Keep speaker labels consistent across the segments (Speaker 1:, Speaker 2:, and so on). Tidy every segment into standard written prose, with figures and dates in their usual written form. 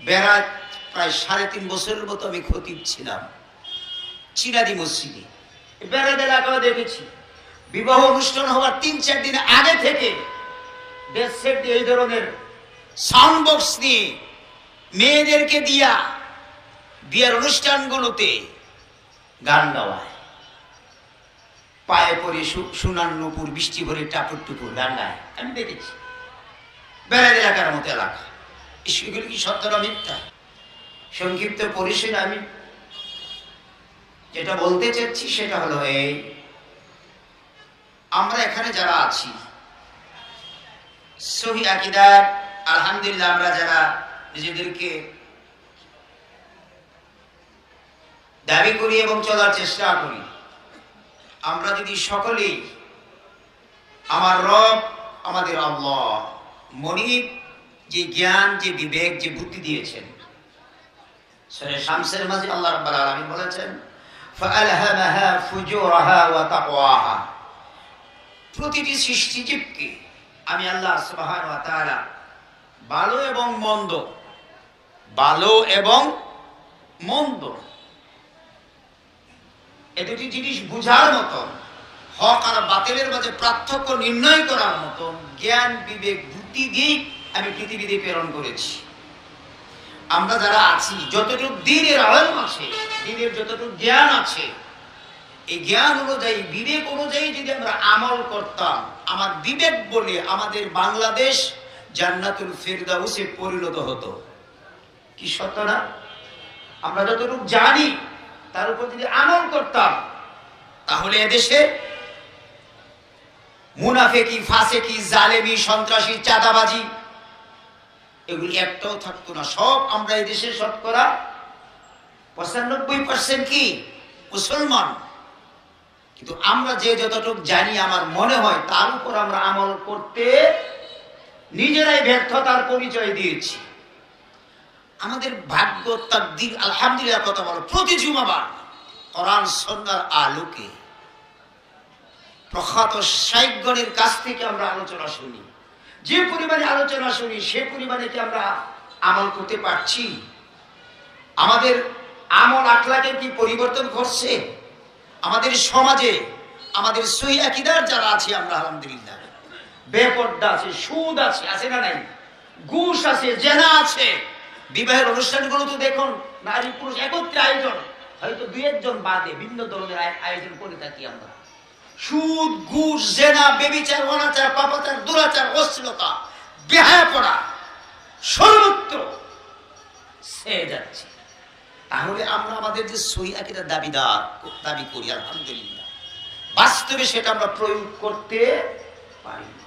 Speaker 1: বেড়ায় প্রায় 3.5 বছরের মতো আমি খতিব ছিলাম চিনাদি মসজিদে। বেড়াদ এলাকাও দেখেছি বিবাহ অনুষ্ঠান হওয়ার 3-4 দিন আগে থেকে দেশ সেট দিয়ে এই ধরনের সাউন্ড বক্স নিয়ে মেয়েদেরকে দিয়া বিয়ের অনুষ্ঠানগুলোতে গান গাওয়ায়, পায়ে পরে সোনার নূপুর বৃষ্টি ভরে টাপুর টুপুর গান গায়। আমি দেখেছি বেড়াদ এলাকার মতো এলাকা। এগুলো কি সত্য না মিথ্যা? সংক্ষিপ্ত পরিসরে আমি যেটা বলতে চাচ্ছি সেটা হলো এই, আমরা এখানে যারা আছি সহি আকীদার আলহামদুলিল্লাহ, আমরা যারা নিজেদেরকে দাবি করি এবং চলার চেষ্টা করি, আমরা যদি সকলেই আমার রব আমাদের আল্লাহ মনিব যে জ্ঞান, যে বিবেক, যে বুদ্ধি দিয়েছেন, সূরা শামসের মাঝে আল্লাহ রাব্বুল আলামিন বলেছেন ফাআলহামাহা ফুজুরাহা ওয়া তাকওয়াহা। প্রতিটি সৃষ্টিজীবকে আমি আল্লাহ সুবহানাহু ওয়া তাআলা ভালো এবং মন্দ, ভালো এবং মন্দ এই দুটি জিনিস বুঝার মতো, হক আর বাতিলের মাঝে পার্থক্য নির্ণয় করার মতো জ্ঞান, বিবেক, বুদ্ধি দিয়ে আমি পৃথিবীতে প্রেরণ করেছি। আমরা যারা আছি, যতটুকু দিনের আলেম আছে, দিনের যতটুকু জ্ঞান আছে, এই জ্ঞান অনুযায়ী, বিবেক অনুযায়ী যদি আমরা আমল করতাম, আমার বিবেক বলে আমাদের বাংলাদেশ জান্নাতুল ফেরদাউসে পরিণত হতো। কি সত্য না? আমরা যতটুকু জানি তার উপর যদি আমল করতাম, তাহলে এদেশে মুনাফিকি, ফাসিকি, জালেমি, সন্ত্রাসী, চাঁদাবাজি এগুলি একটাও থাকতো না। সব আমরা এই দেশে শতকরা 95% কি মুসলমান। কিন্তু আমরা যে যতটুকু জানি, আমার মনে হয় তার উপর আমরা আমল করতে নিজেরাই ব্যর্থতার পরিচয় দিয়েছি। আমাদের ভাগ্য, তাকদীর আলহামদুলিল্লাহ কথা বলো, প্রতি জুমাবার কোরআন সুন্নাহর আলোকে প্রখ্যাত শাইখগণের কাছ থেকে আমরা আলোচনা শুনি। যে পরিমাণে আলোচনা শুনি সে পরিমাণে কি আমরা আমল করতে পারছি? আমাদের আমল আখলাকে কি পরিবর্তন করছে? আমাদের সমাজে আমাদের সহি আকীদার যারা আছে, আমরা আলহামদুলিল্লাহ বেপরদা আছে, সুদ আছে, আছে না নাই? ঘুষ আছে, জেনা আছে। বিবাহের অনুষ্ঠানগুলো তো দেখুন নারী পুরুষ একত্রে আয়োজন, হয়তো 2-1 জন বাদে বিভিন্ন ধরনের আয়োজন করে থাকি আমরা। সুদ, ঘুষ, জেনা, ব্যভিচার, অনাচার, পাপাচার, দুরাচার, অশ্লীলতা, বেহায়াপনা সর্বত্র ছেয়ে যাচ্ছে। তাহলে আমরা আমাদের যে সহি আকীদার দাবি করি, আলহামদুলিল্লাহ বাস্তবে সেটা আমরা প্রয়োগ করতে পারি না।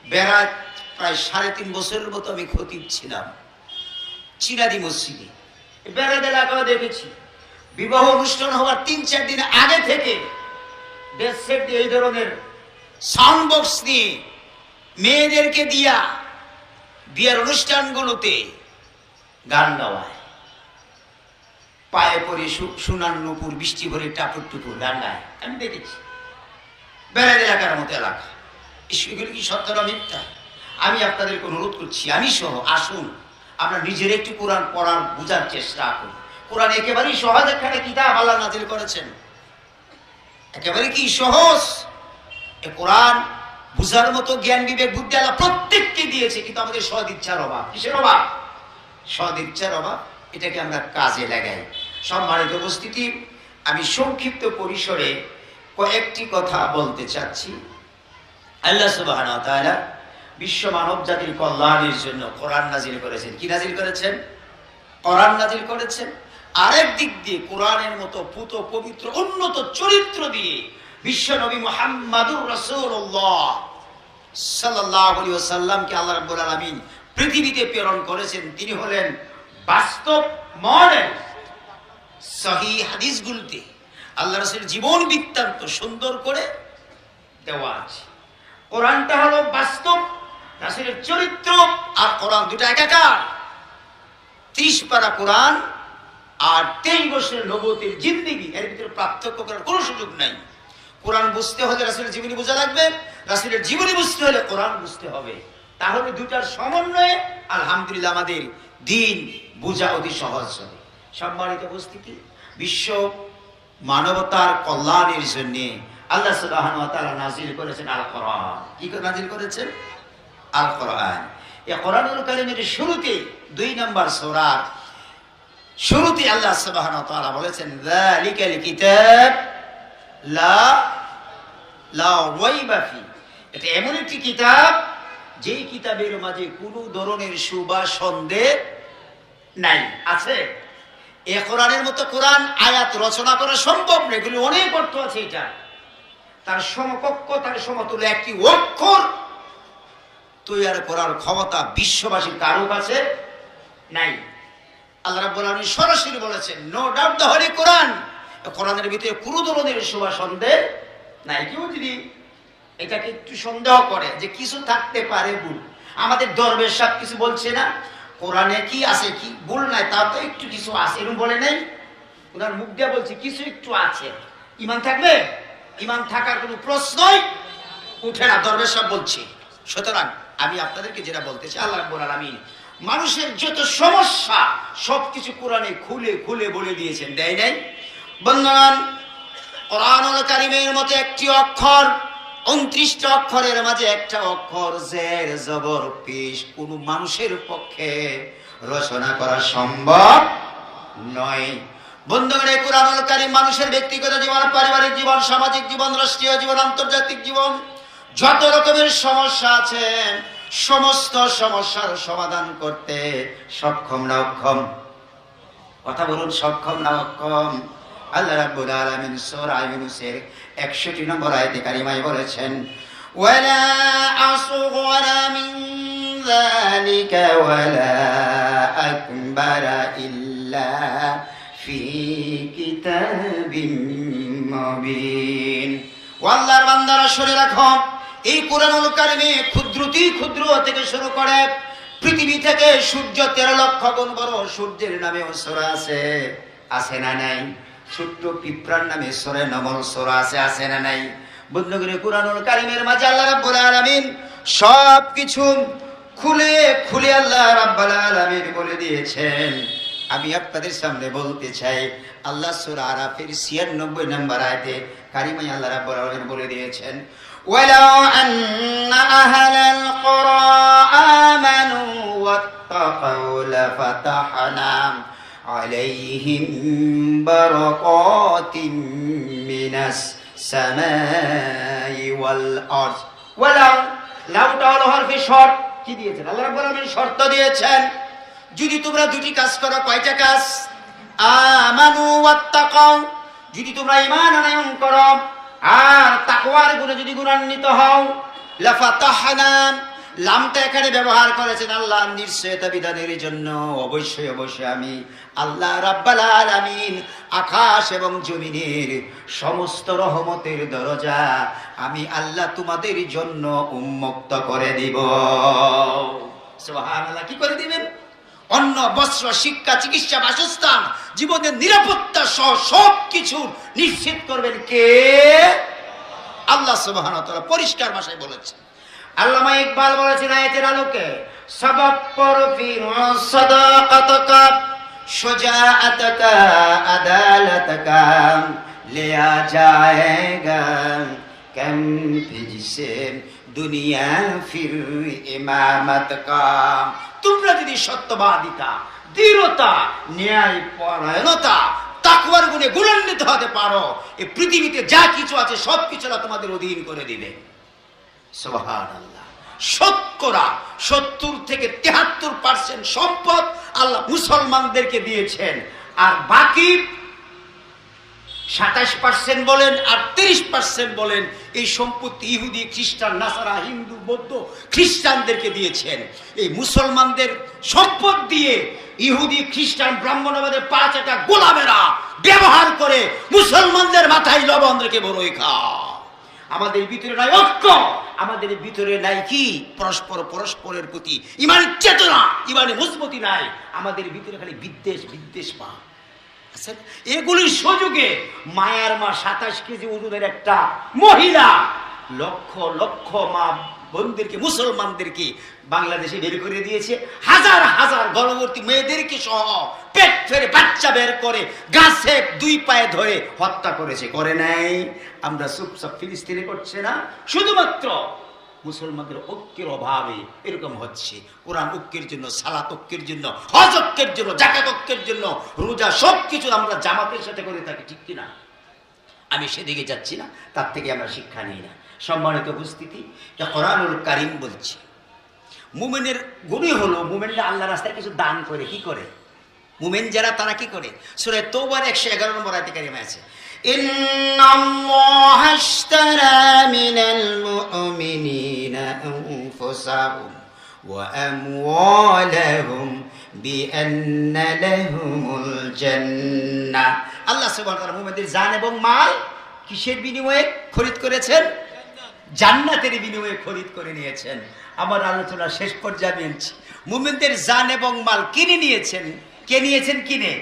Speaker 1: বেড়ায় প্রায় 3.5 বছরের মতো আমি খতিব ছিলাম চিনাদি মসজিদে। বেড়াদ এলাকাও দেখেছি বিবাহ অনুষ্ঠান হওয়ার 3-4 দিন আগে থেকে দেশ সেট দিয়ে এই ধরনের সাউন্ড বক্স নিয়ে মেয়েদেরকে দিয়া বিয়ের অনুষ্ঠানগুলোতে গান গাওয়ায়, পায়ে পরে সোনার নূপুর বৃষ্টি ভরে টাপুর টুপুর গান গায়। আমি দেখেছি বেড়াদ এলাকার মতো এলাকা। এগুলো কি সত্য না মিথ্যা? আমি আপনাদেরকে অনুরোধ করছি, আমি সহ আসুন আমরা নিজের একটু কোরআন পড়ার বোঝার চেষ্টা করি। কোরআন একেবারেই সহজ একটা কিতাব আল্লাহ নাযিল করেছেন, একেবারে কি সহজ। এ কোরআন বুঝার মতো জ্ঞান, বিবেক, বুদ্ধি আল্লাহ প্রত্যেককে দিয়েছে, কিন্তু আমাদের সৎ ইচ্ছার অভাব। কিসের অভাব? সৎ ইচ্ছার অভাব। এটাকে আমরা কাজে লাগাই। সম্মানিত উপস্থিতি, আমি সংক্ষিপ্ত পরিসরে কয়েকটি কথা বলতে চাচ্ছি। আল্লাহ সুবহানাহু ওয়া তাআলা বিশ্ব মানব জাতির কল্যাণের জন্য কোরআন নাজিল করেছেন। কি নাজিল করেছেন? কোরআন নাজিল করেছেন। আরেক দিক দিয়ে কোরআনের মতো পুত পবিত্র উন্নত চরিত্র দিয়ে বিশ্ব নবী মুহাম্মাদুর রাসূলুল্লাহ সাল্লাল্লাহু আলাইহি ওয়াসাল্লামকে আল্লাহ রাব্বুল আলামিন পৃথিবীতে প্রেরণ করেছেন। তিনি হলেন বাস্তব মডেল। সহিহ হাদিসগুলোতে আল্লাহ রাসূলের জীবন বৃত্তান্ত সুন্দর করে দেওয়া আছে। কোরআনটা হলো বাস্তব রাসূলের চরিত্র আর কোরআন দুটো একাকার। 30 পারা কোরআন আর 23 বছরের নবুয়তের জিন্দেগি, এর ভিতরে পার্থক্য করার কোনো সুযোগ নাই। কোরআন বুঝতে হলে রাসূলের জীবনী বোঝা লাগবে, রাসূলের জীবনী বুঝতে হলে কোরআন বুঝতে হবে। তাহলে দুটার সমন্বয়ে আলহামদুলিল্লাহ আমাদের দিন বোঝা অতি সহজ হবে। সম্মানিত উপস্থিতি, বিশ্ব মানবতার কল্যাণের জন্য আল্লাহ সুবহানাহু ওয়া তাআলা নাযিল করেছেন আল কোরআন। কি নাযিল করেছেন? আল কোরআন। এই কোরআনুল কারীমের শুরুতে 2 নম্বর সূরার শুরুতে আল্লাহ সুবহানাহু ওয়া তাআলা বলেছেন যালিকাল কিতাব লা রাইবা ফি। এটা এমন একটি কিতাব যেই কিতাবের মাঝে কোনো ধরনের শুভা সন্দেহ নাই। আছে এ কোরআনের মতো কোরআন আয়াত রচনা করা সম্ভব নয়, এগুলো অনেক অর্থ আছে। এটা তার সমকক্ষ, তার সমতুল্য একটি অক্ষর তৈরি করার ক্ষমতা বিশ্ববাসীর কারো কাছে নাই। আল্লাহ রাব্বুল আলামিন সরাসরি বলেছেন, নো ডাউট দ্য হোলি কোরআন। কোরআনের ভিতরে কোনো ধরনের শুভা সন্দেহ নাই। কেউ যদি এটাকে একটু সন্দেহ করে যে কিছু থাকতে পারে ভুল, আমাদের দরবেশ সাহেব কিছু বলছে না, কোরআনে কি আছে, কি ভুল নাই, তা তো একটু কিছু আছে, এরকম বলে নাই। ওনার মুখ দিয়ে বলছে কিছু একটু আছে, ইমান থাকবে? ইমান থাকার কোনো প্রশ্নই উঠে না, দরবেশ সাহেব বলছে। সুতরাং আমি আপনাদেরকে যেটা বলতে চাই, আল্লাহ রাব্বুল আলামিন মানুষের যত সমস্যা সবকিছু কোরআনে খুলে খুলে বলে দিয়েছেন, দেয় নাই? বন্ধুগণ, কোরআনুল কারীমের মতো একটি অক্ষর, 29টা অক্ষরের মাঝে একটা অক্ষর জের জবর পেশ কোন মানুষের পক্ষে রচনা করা সম্ভব নয়। বন্ধুগণ, এই কোরআনুল কারীম মানুষের ব্যক্তিগত জীবন, পারিবারিক জীবন, সামাজিক জীবন, রাষ্ট্রীয় জীবন, আন্তর্জাতিক জীবন, যত রকমের সমস্যা আছে সমস্ত সমস্যার সমাধান করতে সক্ষম না অক্ষম? কথা বলুন, সক্ষম না অক্ষম? আল্লাহ রাব্বুল আলামিন সূরা ইউনূসের 61 নম্বর আয়াতে কারিমায় বলেছেন, ওয়ালা আসগরা মিন যালিকা ওয়ালা আকবারা ইল্লা ফি কিতাবিন মুবিন। আল্লাহর বান্দারা শুনে রাখো, এই কোরআনুল কারীমে ক্ষুদ্রতি ক্ষুদ্র থেকে শুরু করে পৃথিবী থেকে সূর্য 13 লক্ষ গুণ বড় সূর্যের নামেও সূরা আছে, আছে না নাই? ছোট্ট পিঁপড়ার নামে সূরা নমল সূরা আছে, আছে না নাই? বন্ধুগণ, কোরআনুল কারীমের মাঝে আল্লাহ রাব্বুল আলামিন সবকিছু খুলে খুলে আল্লাহ রাব্বুল আলামিন বলে দিয়েছেন। আমি আপনাদের সামনে বলতে চাই, আল্লাহ সূরা আরাফের 96 নম্বর আয়াতে কারিমায় আল্লাহ রাব্বুল আলামিন বলে দিয়েছেন, ওয়ালাউ আন্না আহলাল কুরা আমানু ওয়াত্তাকাউ লাফাতাহনা আলাইহিম বারাকাতিম মিনাস সামাই ওয়াল আরদ। ওয়ালাউ, লাউটা হলো হরফে শর্ত। কি দিয়েছেন আল্লাহ রাব্বুল আলামিন? শর্ত দিয়েছেন। যদি তোমরা দুটি কাজ করো, কয়টা কাজ? আমানু ওয়াত্তাকাউ, যদি তোমরা ঈমান আনয়ন করো আর তাকওয়ার গুণে যদি গুণান্বিত হও, লাফাতাহনা, লামটা এখানে ব্যবহার করেছেন আল্লাহর নিশ্চয়তা বিধানের জন্য। অবশ্যই অবশ্যই আমি আল্লাহ রাব্বুল আলামিন আকাশ এবং জমিনের সমস্ত রহমতের দরজা আমি আল্লাহ তোমাদের জন্য উন্মুক্ত করে দিব। সুবহানাল্লাহ। কি করে দিবেন? অন্ন, বস্ত্র, শিক্ষা, চিকিৎসা, বাসস্থান, জীবনের নিরাপত্তা সহ সবকিছু নিশ্চিত করবেন কে? আল্লাহ সুবহানাহু ওয়া তাআলা পরিষ্কার ভাষায় বলেছেন। আল্লামা ইকবাল বলেছেন আয়াতের আলোকে, সবাব পরফি সাদাকাতাকা শুজাআতাকা আদালাতাকা লিয়া জায়েগা কম ফিজসে দুনিয়া ফির ইমামাতকা। তোমরা যদি সত্যবাদিতা, দৃঢ়তা, ন্যায় পরায়ণতা, তাকওয়ার গুণে গুণান্বিত হতে পারো, এই পৃথিবীতে যা কিছু আছে সবকিছু তোমাদের অধীন করে দিবে। সুবহানাল্লাহ। শতকরা 70 থেকে 73% সম্পদ আল্লাহ মুসলমানদেরকে দিয়েছেন, আর বাকি 27% বলেন আর 30% বলেন এই সম্পত্তি ইহুদি, খ্রিস্টান, নাসারা, হিন্দু, বৌদ্ধ, খ্রিস্টানদেরকে দিয়েছেন। এই মুসলমানদের সম্পদ দিয়ে ইহুদি, খ্রিস্টান, ব্রাহ্মণবাদের 5টা গোলামেরা ব্যবহার করে মুসলমানদের মাথায় লবণ রেখে বড়ই খায়। আমাদের ভিতরে নাই ঐক্য, আমাদের ভিতরে নাই কি পরস্পর পরস্পরের প্রতি ইমানি চেতনা, ইমানি মজবুতি নাই। আমাদের ভিতরে খালি বিদ্বেষ, বিদ্বেষ পা। এগুলির সুযোগে মায়ার মা 27 কেজি ওজনের একটা মহিলা লক্ষ লক্ষ মা বোনদেরকে, মুসলমানদেরকে বাংলাদেশে বের করে দিয়েছে। হাজার হাজার গর্ভবতী মেয়েদেরকে সহ পেট ফেরে বাচ্চা বের করে গাছে দুই পায়ে ধরে হত্যা করেছে, করে নাই? আমরা চুপচাপ ফিলিস্তিনে করছে না? শুধুমাত্র মুসলমানদের ঐক্যের অভাবে এরকম হচ্ছে। কোরআন ঐক্যের জন্য, সালাত ঐক্যের জন্য, হজ ঐক্যের জন্য, যাকাত ঐক্যের জন্য, রোজা সবকিছু আমরা জামাতের সাথে করে থাকি, ঠিক কিনা? আমি সেদিকে যাচ্ছি না, তার থেকে আমরা শিক্ষা নিই না। সম্মানিত উপস্থিতি, কোরআনুল কারীম বলছে মুমিনের গুণই হলো মুমিনরা আল্লাহ রাস্তায় কিছু দান করে। কি করে মুমিন যারা, তারা কি করে? সূরা তওবার 111 নম্বর আয়াতে কারিমা আছে, ইন্নাল্লাহা আশতারা মিনাল মুমিনিনা আনফুসাহুম ওয়া আমওয়ালাহুম বিআন্না লাহুমুল জান্নাহ। আল্লাহ সুবহানাহু ওয়া তাআলা মুমিনদের জান এবং মাল কিসের বিনিময়ে খরিদ করেছেন? জান্নাতের বিনিময়ে খরিদ করে নিয়েছেন। আমার আলোচনা শেষ পর্যায়ে আনছি। মুমিনদের জান এবং মাল কিনে নিয়েছেন। কে নিয়েছেন কিনে?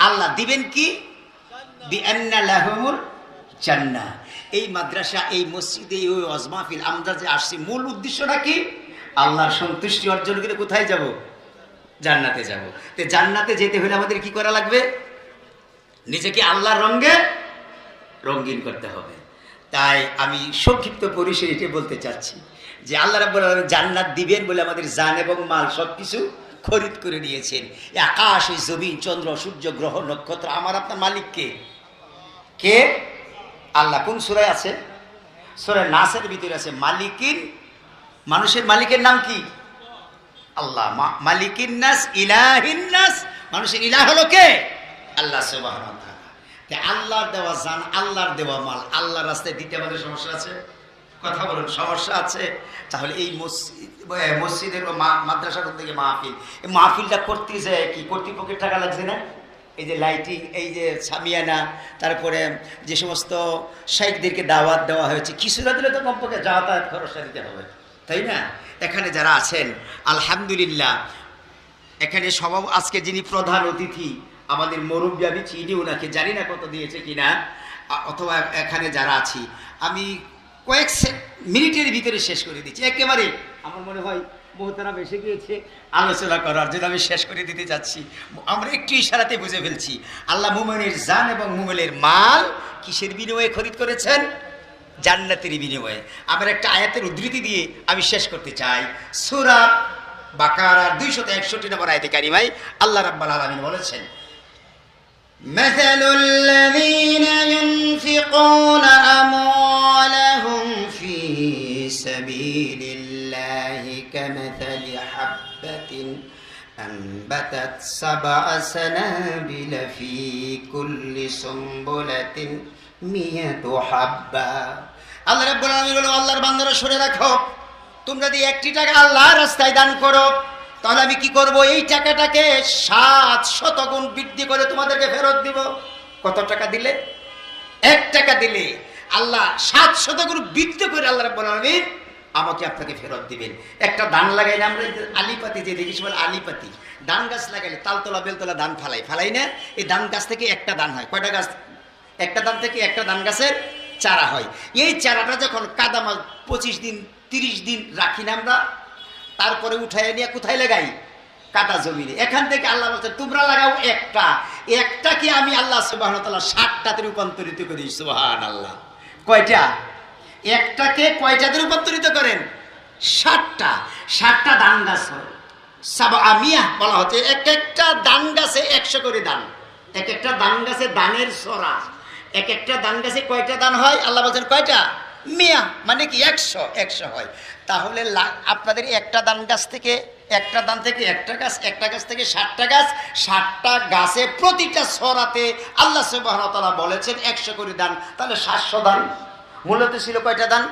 Speaker 1: আল্লাহ। দিবেন কি? বিআন্না লাহুমুল জান্নাহ। এই মাদ্রাসা, এই মসজিদে, এই ওয়াজ মাহফিল আমরা যে আসছি, মূল উদ্দেশ্যটা কি? আল্লাহর সন্তুষ্টি অর্জন করে কোথায় যাব? জান্নাতে যাব। তো জান্নাতে যেতে হলে আমাদের কি করা লাগবে? নিজেকে আল্লাহর রঙে রঙিন করতে হবে। তাই আমি সংক্ষিপ্ত পরিসরে এটি বলতে চাচ্ছি যে আল্লাহ রাব্বুল আলামিন জান্নাত দিবেন বলে আমাদের জান এবং মাল সবকিছু খরিদ করে নিয়েছেন। আকাশ, জমিন, চন্দ্র, সূর্য, গ্রহ, নক্ষত্র, আমার আপনার মালিক কে? কে? আল্লাহ। কোন সূরায় আছে? সূরা নাসের ভিতরে আছে মালিকিন। মানুষের মালিকের নাম কি? আল্লাহ। মালিকিন নাস, ইলাহিন নাস। মানুষের ইলাহ হলো কে? আল্লাহ সুবহানাহু ওয়া তাআলা। আল্লাহর দেওয়া জান, আল্লাহর দেওয়া মাল আল্লাহর রাস্তায় দিতে আমাদের সমস্যা আছে? কথা বলুন, সমস্যা আছে? তাহলে এই মসজিদের মাদ্রাসার থেকে মাহফিল, এই মাহফিলটা করতে যায় কি কর্তৃপক্ষের টাকা লাগছে না? এই যে লাইটিং, এই যে সামিয়ানা, তারপরে যে সমস্ত শাইখদেরকে দাওয়াত দেওয়া হয়েছে, কিছুটা দিলে তো কমপক্ষে যাতায়াত খরচটা দিতে হবে, তাই না? এখানে যারা আছেন আলহামদুলিল্লাহ, এখানে সবাই আজকে যিনি প্রধান অতিথি আমাদের মুরব্বি, আমি চিনি ওনাকে, জানি না কত দিয়েছে কিনা, অথবা এখানে যারা আছি, আমি কয়েক মিনিটের ভিতরে শেষ করে দিচ্ছি একেবারে। আমার মনে হয় মোহতারাম এসে গিয়েছে আলোচনা করার জন্য, আমি শেষ করে দিতে যাচ্ছি। আমরা একটু ইশারাতে বুঝে ফেলছি আল্লাহ মুমিনের জান এবং মুমিনের মাল কিসের বিনিময়ে খরিদ করেছেন? জান্নাতের বিনিময়ে। আমার একটা আয়াতের উদ্ধৃতি দিয়ে আমি শেষ করতে চাই। সূরা বাকারার 261 নম্বর আয়াতে কারিমায় আল্লাহ রাব্বুল আলামিন বলেছেন, مثل الذين ينفقون أموالهم في سبيل الله كمثل حبة أنبتت 7 سنابل في كل سنبلة 100 حبة। আল্লাহ রাব্বুল আলামিন বলেন, আল্লাহর বান্দারা শুনে রাখো, তোমরা যদি 1টি টাকা আল্লাহর রাস্তায় দান করো, তাহলে আমি কি করব? এই টাকাটাকে 700 গুণ বৃদ্ধি করে তোমাদেরকে ফেরত দিব। কত টাকা দিলে? 1 টাকা দিলে আল্লাহ 700 গুণ বৃদ্ধি করে আল্লাহ রাব্বুল আলামিন আমাকে আপনাকে ফেরত দিবেন। একটা ধান লাগাইলে আমরা আলিপাতি যে দেখি, বলে আলিপাতি ধান গাছ লাগাইলে তালতলা বেলতলা ধান ফালাই না? এই ধান গাছ থেকে একটা ধান হয়। কয়টা গাছ? একটা ধান থেকে একটা ধান গাছের চারা হয়। এই চারাটা যখন কাদামাল 25 দিন 30 দিন রাখি না আমরা, তারপরে উঠাইয়া নিয়ে কোথায় লাগাই? কাটা জমিনে। এখান থেকে আল্লাহ বলছেন তোমরা লাগাও একটাকে আমি আল্লাহ সুবহানাহু ওয়া তাআলা 60টাতে রূপান্তরিত করি। সুবহানাল্লাহ। কয়টা? একটাকে কয়টাতে রূপান্তরিত করেন? 60টা ধান গাছ হয়। সাবআমিয়া বলা হচ্ছে, এক একটা ধান গাছে 100 করে দান। এক একটা ধান গাছে দানের সরা। এক একটা ধান গাছে কয়টা দান হয়? আল্লাহ বলছেন কয়টা? মিয়া, মানে কি 100 হয়। তাহলে আপনাদের একটা দান গাছ থেকে, একটা দান থেকে একটা গাছ, একটা গাছ থেকে 60টা গাছ, 60টা গাছে প্রতিটা সরাতে আল্লাহ সুবহানাহু ওয়া তাআলা বলেছেন 100 করে দান। তাহলে 700 দান। মূলত ছিল কয়টা দান?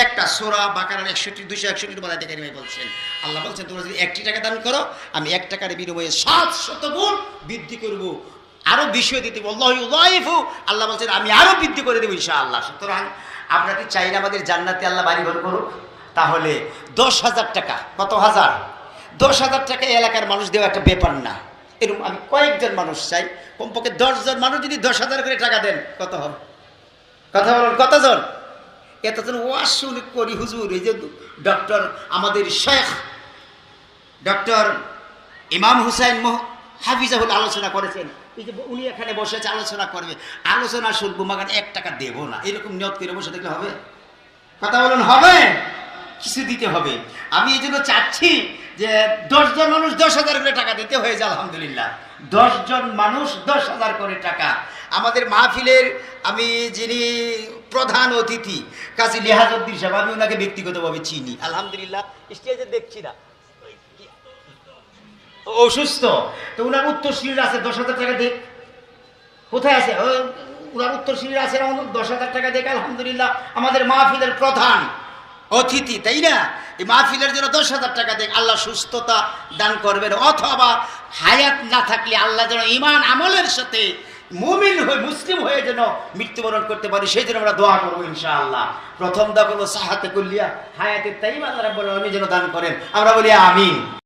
Speaker 1: একটা। সূরা বাকারার 261 নম্বর আয়াতে কারিমায় বলছেন, আল্লাহ বলছেন তোমরা যদি 1টি টাকা দান করো, আমি 1 টাকার বিনিময়ে 700 গুণ বৃদ্ধি করব, আরো বিষয় দিতে। আল্লাহু ইউযাইফু, আল্লাহ বলছেন আমি আরো বৃদ্ধি করে দেব ইনশাআল্লাহ। সুতরাং আমরা কি চাই না আমাদের জান্নাতে আল্লাহ বাড়িঘর করুক? তাহলে 10,000 টাকা, কত হাজার? 10,000 টাকা এলাকার মানুষ দেওয়া একটা ব্যাপার না। এরকম আমি কয়েকজন মানুষ চাই, কমপক্ষে 10 জন মানুষ যদি 10,000 করে টাকা দেন, কত হবে? কথা বলুন, কতজন? এতজন ওয়াজ শুনে করি হুজুর। এই যে ডক্টর আমাদের শেখ ডক্টর ইমাম হুসাইন হাফিজাহুল আলোচনা করেছেন, এই যে উনি এখানে বসেছে আলোচনা করবে, আলোচনা শুনবো মাগান 1 টাকা দেবো না, এরকম নিয়ত করে বসে দেখলে হবে? কথা বলুন, হবে? কিছু দিতে হবে। আমি এই জন্য চাচ্ছি যে 10 জন মানুষ 10,000 করে টাকা দিতে হয়েছে। আলহামদুলিল্লাহ 10 জন মানুষ 10,000 করে টাকা। আমাদের মাহফিলের আমি যিনি প্রধান অতিথি কাজী লিহাজউদ্দিন সাহেব, আমি ওনাকে ব্যক্তিগতভাবে চিনি। আলহামদুলিল্লাহ স্টেজে দেখছি না, অসুস্থ, তো উনার উত্তরসূরির আছে 10,000 টাকা দেখ। কোথায় আছে? উনার উত্তরসূরির আছে 10,000 টাকা দেখ। আলহামদুলিল্লাহ আমাদের মাহফিলের প্রধান অতিথি, তাই না? এই মাহফিলের জন্য 10,000 টাকা দেখ। আল্লাহ সুস্থতা দান করবেন, অথবা হায়াত না থাকলে আল্লাহ যেন ঈমান আমলের সাথে মুমিন হয়ে মুসলিম হয়ে যেন মৃত্যুবরণ করতে পারি, সেই জন্য আমরা দোয়া করবো ইনশাআল্লাহ। প্রথম দোয়া করবো সাহাতে কুল্লিয়া, হায়াতের তাইয়্যিবা আল্লাহ রাব্বুল আলামিন যেন দান করেন। আমরা বলি আমিন।